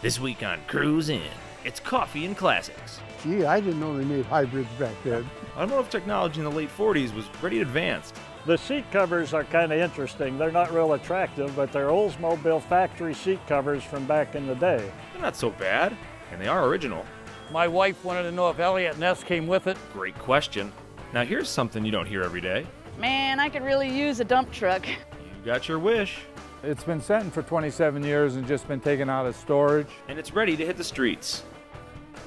This week on Cruise In, it's coffee and classics. Gee, I didn't know they made hybrids back then. Automotive technology in the late 40s was pretty advanced. The seat covers are kind of interesting. They're not real attractive, but they're Oldsmobile factory seat covers from back in the day. They're not so bad, and they are original. My wife wanted to know if Elliot Ness came with it. Great question. Now here's something you don't hear every day. Man, I could really use a dump truck. You got your wish. It's been sitting for 27 years and just been taken out of storage. And it's ready to hit the streets.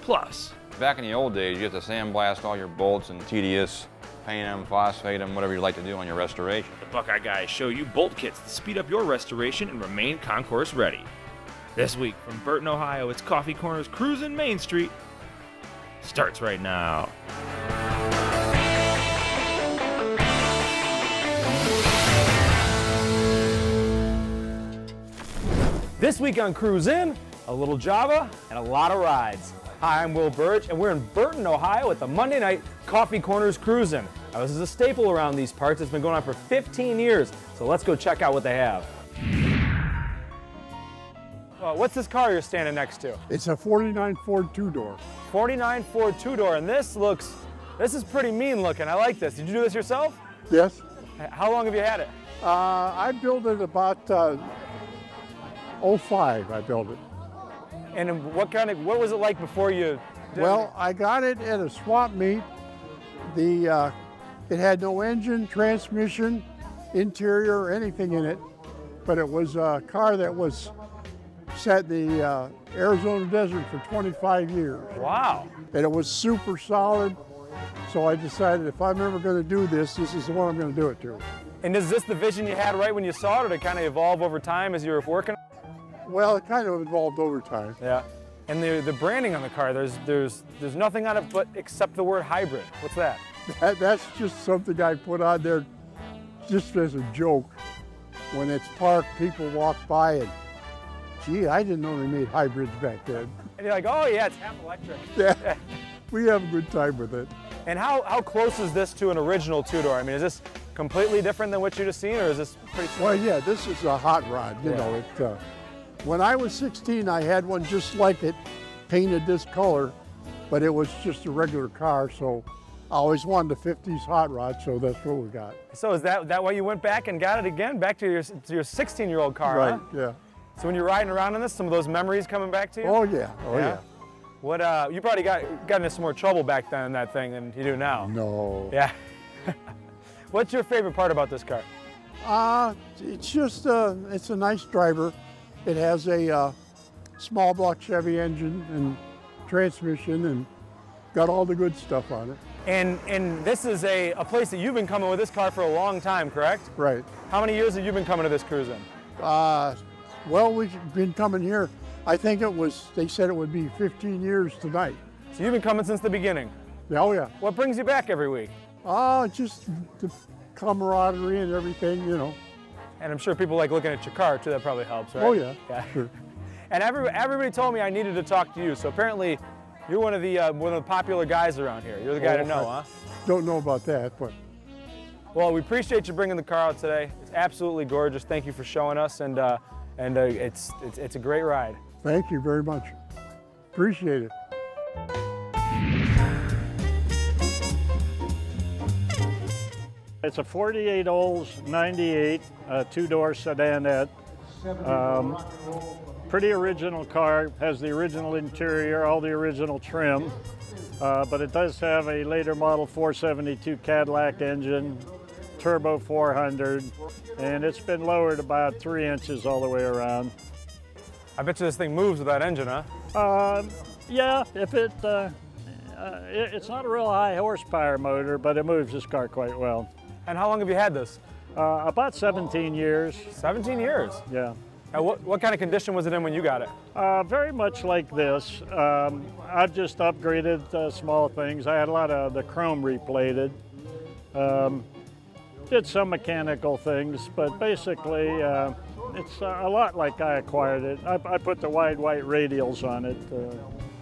Plus, back in the old days, you had to sandblast all your bolts and tedious, paint them, phosphate them, whatever you like to do on your restoration. the Buckeye guys show you bolt kits to speed up your restoration and remain concourse ready. This week from Burton, Ohio, it's Coffee Corner's Cruisin' Main Street. Starts right now. This week on Cruise In, a little Java and a lot of rides. Hi, I'm Burge, and we're in Burton, Ohio at the Monday night Coffee Corners Cruisin'. Now, this is a staple around these parts. It's been going on for 15 years, so let's go check out what they have. What's this car you're standing next to? It's a 49 Ford two-door. 49 Ford two-door, and this is pretty mean looking. I like this. Did you do this yourself? Yes. How long have you had it? I built it about 05, I built it. And what was it like before you did Well, I got it at a swap meet. It had no engine, transmission, interior, or anything in it, but it was a car that was set in the Arizona desert for 25 years. Wow. And it was super solid, so I decided if I'm ever going to do this, this is the one I'm going to do it to. And is this the vision you had right when you saw it, or did it kind of evolve over time as you were working? Well, it kind of evolved over time. Yeah. And the branding on the car, there's nothing on it but except the word hybrid. What's that? That's just something I put on there just as a joke. When it's parked, people walk by and, gee, I didn't know they made hybrids back then. And you're like, oh yeah, it's half electric. Yeah, we have a good time with it. And how close is this to an original two-door? I mean, is this completely different than what you just seen, or is this pretty similar? Well, yeah, this is a hot rod, you know. When I was 16, I had one just like it, painted this color, but it was just a regular car, so I always wanted a 50s hot rod, so that's what we got. So is that why you went back and got it again, back to your 16-year-old car, Right, huh? yeah. So when you're riding around in this, some of those memories coming back to you? Oh, yeah, oh, yeah. What, you probably got into some more trouble back then in that thing than you do now. No. Yeah. What's your favorite part about this car? It's just, it's a nice driver. It has a small block Chevy engine and transmission and got all the good stuff on it. And this is a place that you've been coming with this car for a long time, correct? Right. How many years have you been coming to this cruising? Well, we've been coming here, I think they said it would be 15 years tonight. So you've been coming since the beginning? Oh, yeah. What brings you back every week? Just the camaraderie and everything, you know. And I'm sure people like looking at your car too, that probably helps, right? Oh, yeah, sure. And everybody told me I needed to talk to you, so apparently you're one of the popular guys around here. You're the guy to know, huh? Don't know about that, but. Well, we appreciate you bringing the car out today. It's absolutely gorgeous. Thank you for showing us, and it's a great ride. Thank you very much. Appreciate it. It's a 48 Olds 98 two-door sedanette. Pretty original car, has the original interior, all the original trim, but it does have a later model 472 Cadillac engine, turbo 400, and it's been lowered about 3 inches all the way around. I bet you this thing moves with that engine, huh? Yeah, if it's not a real high horsepower motor, but it moves this car quite well. And how long have you had this? About 17 years. 17 years? Yeah. Now, what kind of condition was it in when you got it? Very much like this. I've just upgraded small things. I had a lot of the chrome replated. Did some mechanical things, but basically it's a lot like I acquired it. I put the wide white radials on it.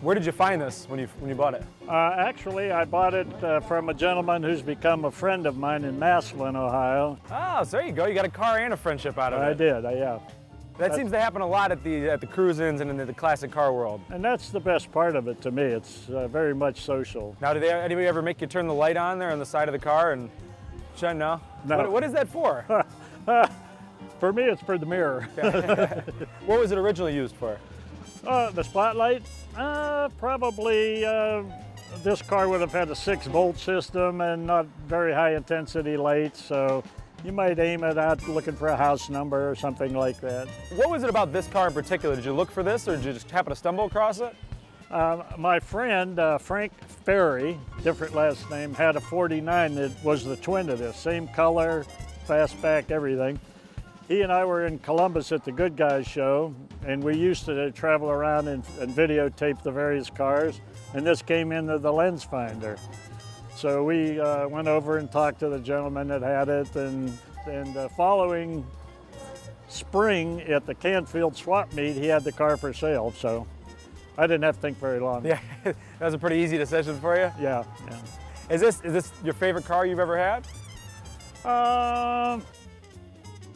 Where did you find this when you bought it? Actually, I bought it from a gentleman who's become a friend of mine in Massillon, Ohio. Oh, so there you go. You got a car and a friendship out of it. I did, yeah. That seems to happen a lot at the cruise-ins and in the classic car world. And that's the best part of it to me. It's very much social. Now, did anybody ever make you turn the light on there on the side of the car and shine? No? No. What is that for? For me, it's for the mirror. What was it originally used for? The spotlight? Probably this car would have had a 6-volt system and not very high intensity lights, so you might aim it out looking for a house number or something like that. What was it about this car in particular? Did you look for this or did you just happen to stumble across it? My friend, Frank Ferry, different last name, had a 49 that was the twin of this. Same color, fastback, everything. He and I were in Columbus at the Good Guys show, and we used to travel around and videotape the various cars, and this came into the lens finder. So we went over and talked to the gentleman that had it, and the following spring at the Canfield swap meet, he had the car for sale, so I didn't have to think very long. Yeah, that was a pretty easy decision for you? Yeah. Is this your favorite car you've ever had?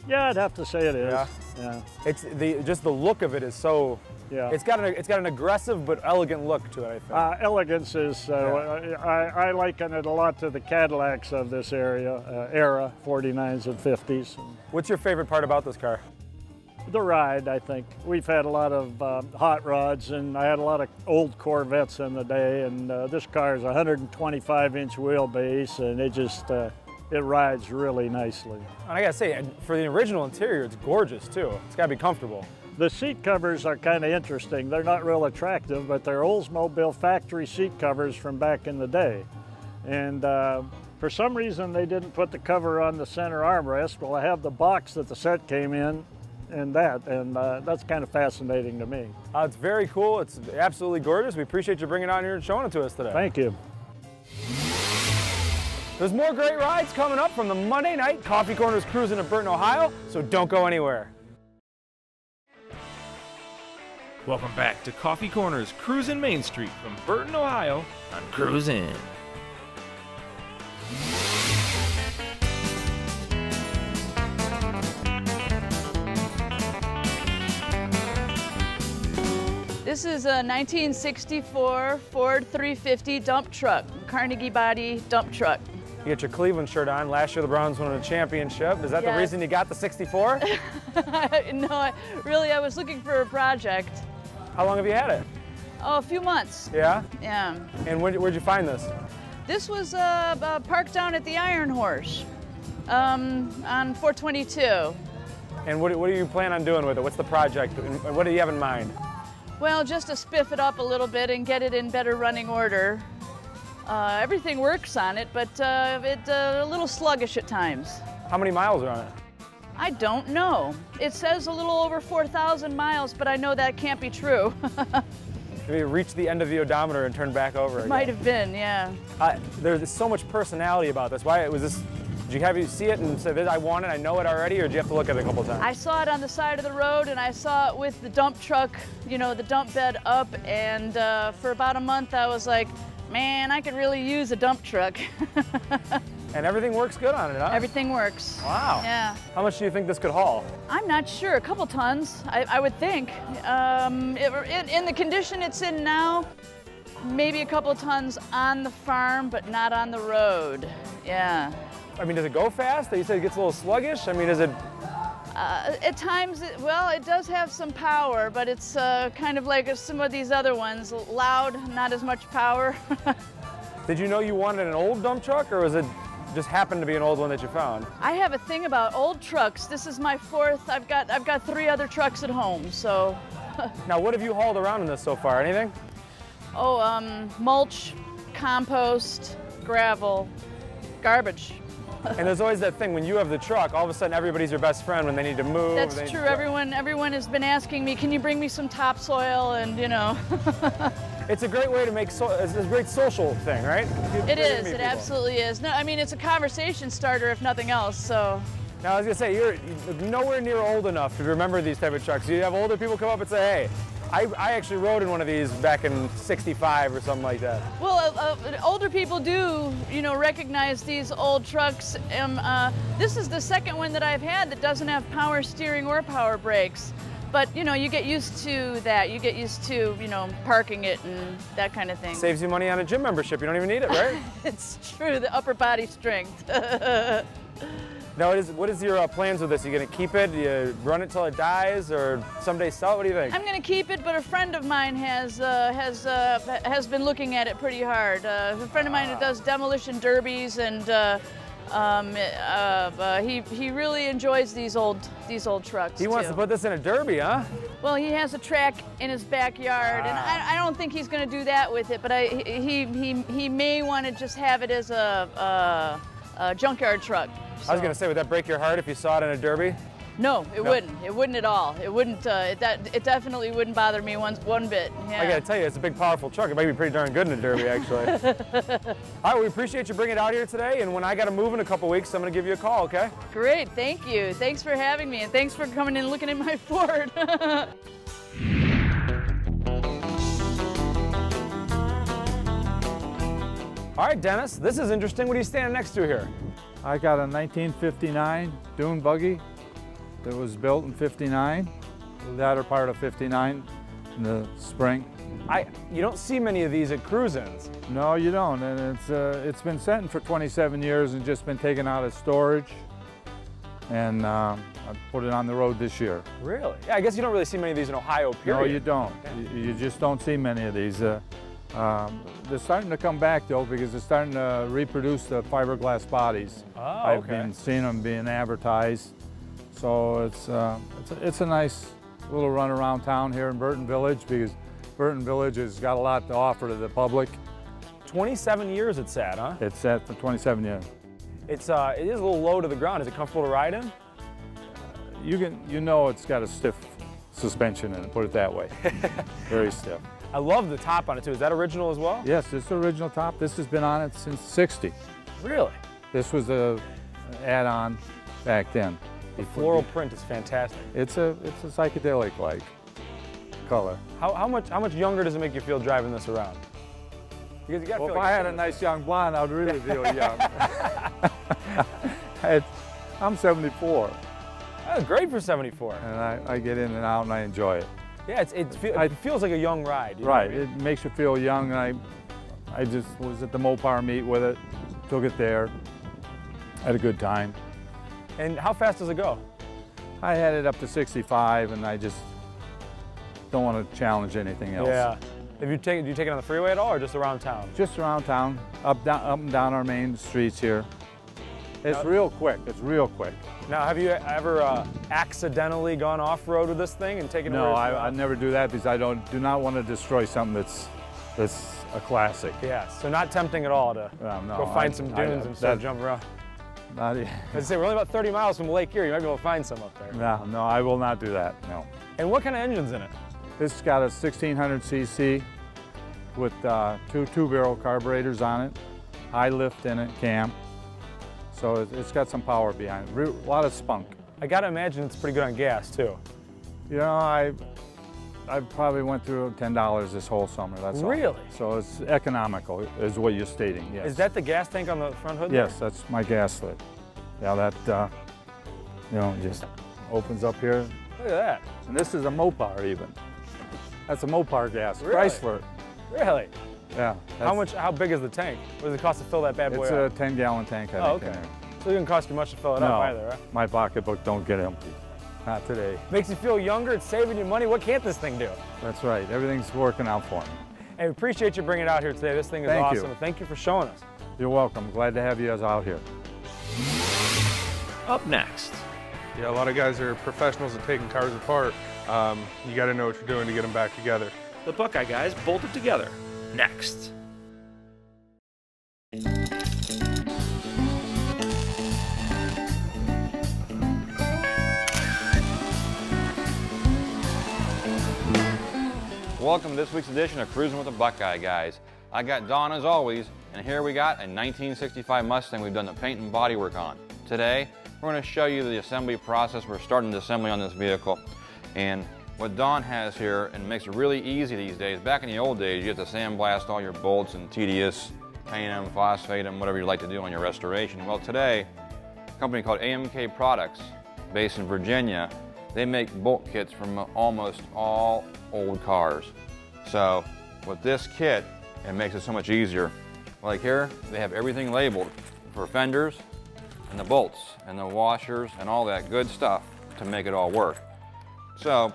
Yeah, I'd have to say it is. Yeah. It's just the look of it is so. Yeah. It's got an aggressive but elegant look to it, I think. Elegance is. I liken it a lot to the Cadillacs of this era, 49s and 50s. What's your favorite part about this car? The ride, I think. We've had a lot of hot rods, and I had a lot of old Corvettes in the day, and this car is 125-inch wheelbase, and it just. It rides really nicely. And I gotta say, for the original interior, it's gorgeous too. It's gotta be comfortable. The seat covers are kind of interesting. They're not real attractive, but they're Oldsmobile factory seat covers from back in the day. And for some reason, they didn't put the cover on the center armrest. Well, I have the box that the set came in, and that's kind of fascinating to me. It's very cool. It's absolutely gorgeous. We appreciate you bringing it out here and showing it to us today. Thank you. There's more great rides coming up from the Monday night Coffee Corners Cruising in Burton, Ohio, so don't go anywhere. Welcome back to Coffee Corners Cruising Main Street from Burton, Ohio on Cruise In. This is a 1964 Ford 350 dump truck, Carnegie body dump truck. You get your Cleveland shirt on. Last year the Browns won a championship. Is that the reason you got the 64? No, I was looking for a project. How long have you had it? Oh, a few months. Yeah? Yeah. And where'd you find this? This was parked down at the Iron Horse on 422. And what do you plan on doing with it? What's the project? And what do you have in mind? Well, just to spiff it up a little bit and get it in better running order. Everything works on it, but it's a little sluggish at times. How many miles are on it? I don't know. It says a little over 4,000 miles, but I know that can't be true. Maybe reach the end of the odometer and turn back over again. Might have been, yeah. There's so much personality about this. Why was this? Did you have you see it and say, I want it, I know it already, or did you have to look at it a couple times? I saw it on the side of the road, and I saw it with the dump truck, you know, the dump bed up, and for about a month I was like, man, I could really use a dump truck. And everything works good on it, huh? Everything works. Wow. Yeah. How much do you think this could haul? I'm not sure, a couple tons, I would think. In the condition it's in now, maybe a couple tons on the farm, but not on the road. Yeah. I mean, does it go fast? You said it gets a little sluggish. I mean, is it? At times, it does have some power, but it's kind of like some of these other ones, loud, not as much power. Did you know you wanted an old dump truck, or was it just happened to be an old one that you found? I have a thing about old trucks. This is my fourth. I've got 3 other trucks at home, so. Now, what have you hauled around in this so far? Anything? Oh, mulch, compost, gravel, garbage. And there's always that thing when you have the truck, all of a sudden everybody's your best friend when they need to move. That's true. Everyone has been asking me, can you bring me some topsoil? And you know. It's a great way to make it's a great social thing, right? It is. It absolutely is. No, I mean it's a conversation starter if nothing else. So. Now I was gonna say you're nowhere near old enough to remember these type of trucks. You have older people come up and say, hey. I actually rode in one of these back in '65 or something like that. Well, older people do, you know, recognize these old trucks. This is the second one that I've had that doesn't have power steering or power brakes. But you know, you get used to that. You get used to, you know, parking it and that kind of thing. Saves you money on a gym membership. You don't even need it, right? It's true, the upper body strength. Now, what is your plans with this? You gonna keep it? You run it till it dies, or someday sell it? What do you think? I'm gonna keep it, but a friend of mine has been looking at it pretty hard. A friend of mine who does demolition derbies, and he really enjoys these old trucks. He wants to put this in a derby, huh? Well, he has a track in his backyard, and I don't think he's going to do that with it. But he may want to just have it as a junkyard truck. So. I was going to say, would that break your heart if you saw it in a derby? No, it wouldn't. It wouldn't at all. It wouldn't. It definitely wouldn't bother me one bit. Yeah. I got to tell you, it's a big, powerful truck. It might be pretty darn good in a derby, actually. All right, we appreciate you bringing it out here today. And when I got to move in a couple weeks, I'm going to give you a call, okay? Great, thank you. Thanks for having me, and thanks for coming in and looking at my Ford. All right, Dennis, this is interesting. What are you standing next to here? I got a 1959 Dune Buggy that was built in '59, the latter part of '59 in the spring. You don't see many of these at cruise-ins. No, you don't, and it's been sitting for 27 years and just been taken out of storage, and I put it on the road this year. Really? Yeah, I guess you don't really see many of these in Ohio, period. No, you don't. You just don't see many of these. They're starting to come back though, because they're starting to reproduce the fiberglass bodies. Oh, I've been seeing them being advertised. So it's a nice little run around town here in Burton Village, because Burton Village has got a lot to offer to the public. 27 years it's sat, huh? It's sat for 27 years. It is a little low to the ground. Is it comfortable to ride in? You know it's got a stiff suspension in it, put it that way. Very stiff. I love the top on it too. Is that original as well? Yes, it's the original top. This has been on it since '60. Really? This was an add-on back then. The floral print is fantastic. It's a psychedelic like color. How much younger does it make you feel driving this around? Because you gotta feel if I had a nice young blonde, I'd really feel young. I'm 74. That's great for 74. And I get in and out and I enjoy it. Yeah, it feels like a young ride. Right, it makes you feel young. And I just was at the Mopar meet with it, took it there, had a good time. And how fast does it go? I had it up to 65, and I just don't want to challenge anything else. Yeah. Do you take it on the freeway at all, or just around town? Just around town, up and down our main streets here. It's real quick. It's real quick. Now, have you ever accidentally gone off-road with this thing and taken it? No, I never do that, because I do not want to destroy something that's a classic. Yeah, so not tempting at all to go find some dunes and start jumping around. I'd say we're only about 30 miles from Lake Erie. You might be able to find some up there. No, I will not do that, no. And what kind of engine's in it? This has got a 1600 cc with two two-barrel carburetors on it, high lift in it, cam. So it's got some power behind it, a lot of spunk. I gotta imagine it's pretty good on gas too. You know, I probably went through $10 this whole summer, that's all. Really? So it's economical, is what you're stating, yes. Is that the gas tank on the front hood? Yes, that's my gas lid. Yeah, that, you know, just opens up here. Look at that. And this is a Mopar even. That's a Mopar gas, really? Chrysler. Really? Yeah. How big is the tank? What does it cost to fill that bad boy up? It's a 10-gallon tank, I think. Okay. So it didn't cost you much to fill it up either, right? My pocketbook don't get empty. Not today. Makes you feel younger, it's saving you money. What can't this thing do? That's right. Everything's working out for me. And we appreciate you bringing it out here today. This thing is awesome. Thank you for showing us. You're welcome. Glad to have you guys out here. Up next. Yeah, a lot of guys are professionals at taking cars apart. You got to know what you're doing to get them back together. The Buckeye guys bolted together. Next. Welcome to this week's edition of Cruising with the Buckeye Guys. I got Don as always, and here we got a 1965 Mustang we've done the paint and body work on. Today, we're going to show you the assembly process. We're starting the assembly on this vehicle. And what Don has here, and makes it really easy these days, back in the old days, you had to sandblast all your bolts and tedious, paint them, phosphate them, whatever you like to do on your restoration. Well, today, a company called AMK Products, based in Virginia, they make bolt kits from almost all old cars. So with this kit, it makes it so much easier. Like here, they have everything labeled for fenders and the bolts and the washers and all that good stuff to make it all work. So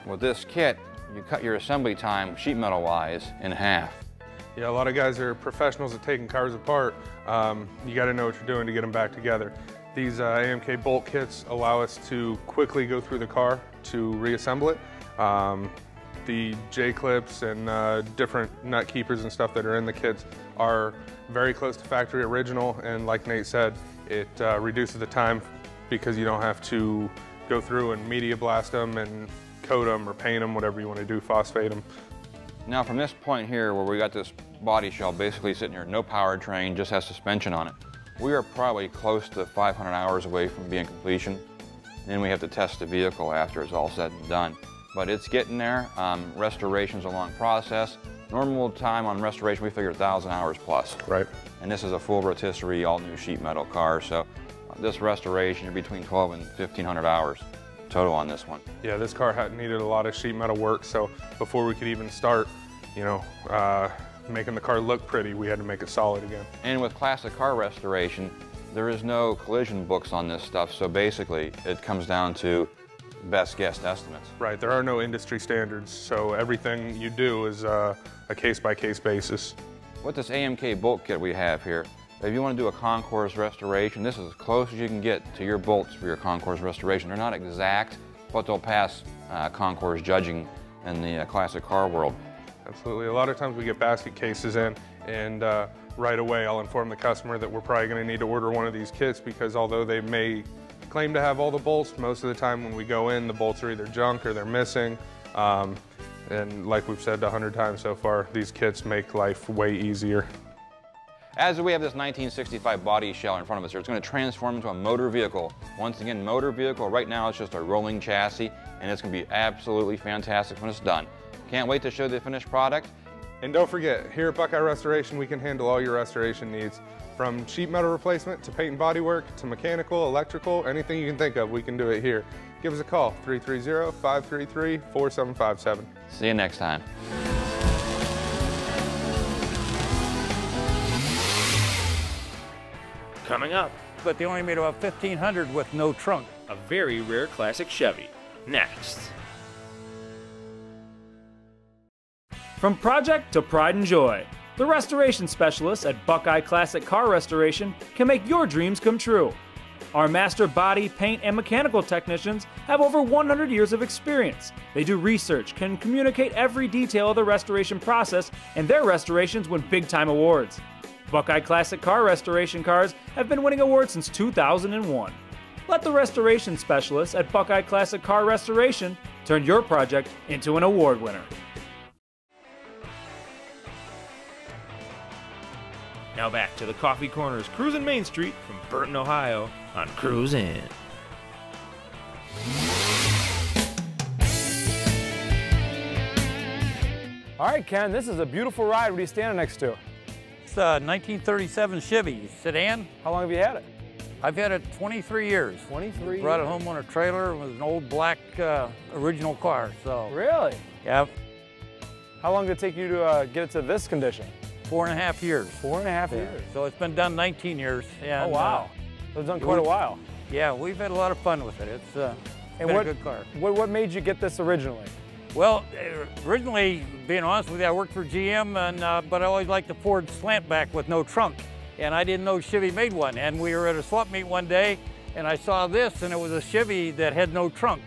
with this kit, you cut your assembly time sheet metal wise in half. Yeah, a lot of guys are professionals at taking cars apart. You got to know what you're doing to get them back together. These AMK bolt kits allow us to quickly go through the car to reassemble it. The J-clips and different nut keepers and stuff that are in the kits are very close to factory original, and like Nate said, it reduces the time because you don't have to go through and media blast them and coat them or paint them, whatever you want to do, phosphate them. Now from this point here where we got this body shell basically sitting here, no powertrain, just has suspension on it, we are probably close to 500 hours away from being completion. And then we have to test the vehicle after it's all said and done. But it's getting there. Restoration's a long process. Normal time on restoration, we figure 1,000 hours plus. Right. And this is a full rotisserie, all new sheet metal car. So this restoration is between 12 and 1,500 hours total on this one. Yeah, this car had needed a lot of sheet metal work. So before we could even start, you know, making the car look pretty, we had to make it solid again. And with classic car restoration, there is no collision books on this stuff. So basically, it comes down to best guess estimates. Right, there are no industry standards, so everything you do is a case-by-case basis. With this AMK bolt kit we have here, if you want to do a concourse restoration, this is as close as you can get to your bolts for your concourse restoration. They're not exact, but they'll pass concourse judging in the classic car world. Absolutely. A lot of times we get basket cases in, and right away I'll inform the customer that we're probably going to need to order one of these kits, because although they may claim to have all the bolts, most of the time when we go in, the bolts are either junk or they're missing. And like we've said 100 times so far, these kits make life way easier. As we have this 1965 body shell in front of us here, it's going to transform into a motor vehicle. Once again, motor vehicle. Right now it's just a rolling chassis, and it's going to be absolutely fantastic when it's done. Can't wait to show the finished product. And don't forget, here at Buckeye Restoration, we can handle all your restoration needs. From sheet metal replacement to paint and body work to mechanical, electrical, anything you can think of, we can do it here. Give us a call, 330-533-4757. See you next time. Coming up, But they only made about 1,500 with no trunk. a very rare classic Chevy. Next. From project to pride and joy, the restoration specialists at Buckeye Classic Car Restoration can make your dreams come true. Our master body, paint, and mechanical technicians have over 100 years of experience. They do research, can communicate every detail of the restoration process, and their restorations win big-time awards. Buckeye Classic Car Restoration cars have been winning awards since 2001. Let the restoration specialists at Buckeye Classic Car Restoration turn your project into an award winner. Now back to the Coffee Corner's Cruising Main Street from Burton, Ohio on Cruise In. All right, Ken, this is a beautiful ride. What are you standing next to? It's a 1937 Chevy sedan. How long have you had it? I've had it 23 years. 23 Brought it years. home on a trailer. It was an old black original car. So Really? yeah, How long did it take you to get it to this condition? 4.5 years. 4.5 years. So it's been done 19 years. And, Oh, wow. So it's done quite a while. Yeah, we've had a lot of fun with it. It's been a good car. What made you get this originally? Well, originally, being honest with you, I worked for GM, and but I always liked the Ford slantback with no trunk. And I didn't know Chevy made one. And we were at a swap meet one day, and I saw this, and it was a Chevy that had no trunk.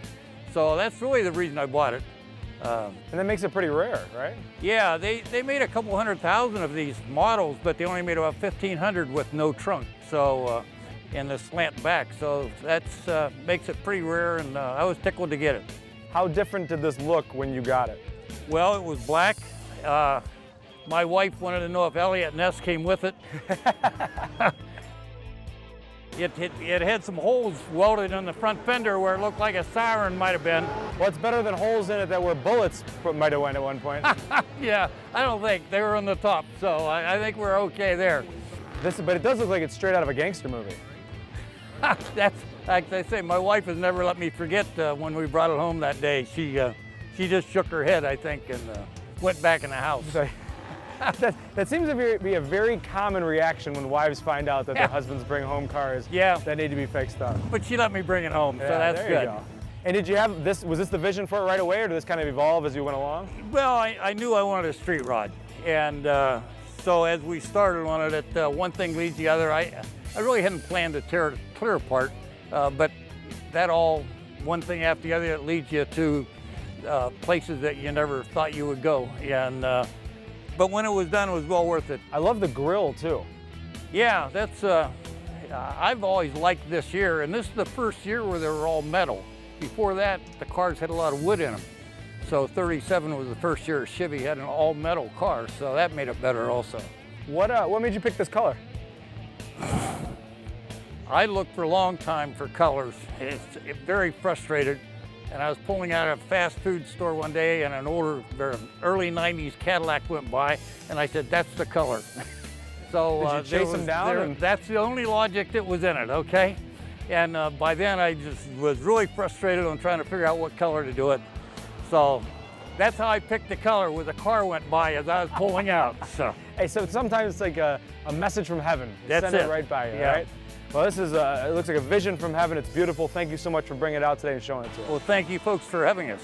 So that's really the reason I bought it. And that makes it pretty rare, right? Yeah, they made a couple 100,000 of these models, but they only made about 1,500 with no trunk. So, and the slant back. So that's makes it pretty rare, and I was tickled to get it. How different did this look when you got it? Well, it was black. My wife wanted to know if Elliot Ness came with it. It had some holes welded in the front fender where it looked like a siren might have been. What's better than holes in it that were bullets might have went at one point? Yeah, I don't think. They were on the top, so I think we're okay there. But it does look like it's straight out of a gangster movie. That's Like I say, my wife has never let me forget when we brought it home that day. She just shook her head, I think, and went back in the house. That seems to be a very common reaction when wives find out that their husbands bring home cars that need to be fixed up. But she let me bring it home, so that's there good. You go. And did you have this, was this the vision for it right away, or did this kind of evolve as you went along? Well, I knew I wanted a street rod. And so as we started on it, one thing leads the other. I really hadn't planned to tear it clear apart, but that all, one thing after the other, it leads you to places that you never thought you would go. And but when it was done, it was well worth it. I love the grill too. Yeah, that's, I've always liked this year, and this is the first year where they were all metal. Before that, the cars had a lot of wood in them. So 37 was the first year Chevy had an all metal car, so that made it better also. What made you pick this color? I looked for a long time for colors. It's very frustrated. And I was pulling out of a fast food store one day, and an early 90s Cadillac went by, and I said, that's the color. So did you chase them down? That's the only logic that was in it, okay? And by then I just was really frustrated on trying to figure out what color to do it. So that's how I picked the color, was a car went by as I was pulling out. So. Hey, so sometimes it's like a message from heaven. That's Send it. it right by you, Yeah. right? Well, this is, it looks like a vision from heaven. It's beautiful. Thank you so much for bringing it out today and showing it to us. Well, thank you folks for having us.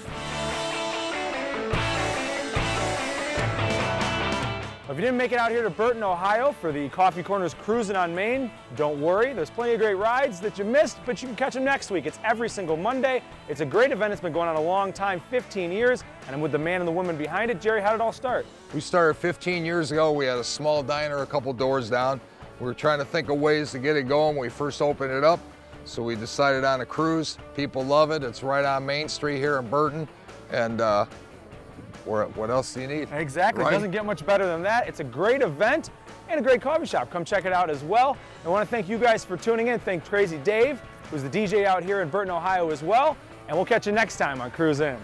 If you didn't make it out here to Burton, Ohio for the Coffee Corners Cruising on Main, don't worry. There's plenty of great rides that you missed, but you can catch them next week. It's every single Monday. It's a great event. It's been going on a long time, 15 years, and I'm with the man and the woman behind it. Jerry, how did it all start? We started 15 years ago. We had a small diner a couple doors down. We were trying to think of ways to get it going when we first opened it up. So we decided on a cruise. People love it. It's right on Main Street here in Burton. And what else do you need? Exactly. Right? It doesn't get much better than that. It's a great event and a great coffee shop. Come check it out as well. I want to thank you guys for tuning in. Thank Crazy Dave, who's the DJ out here in Burton, Ohio as well. And we'll catch you next time on Cruise In.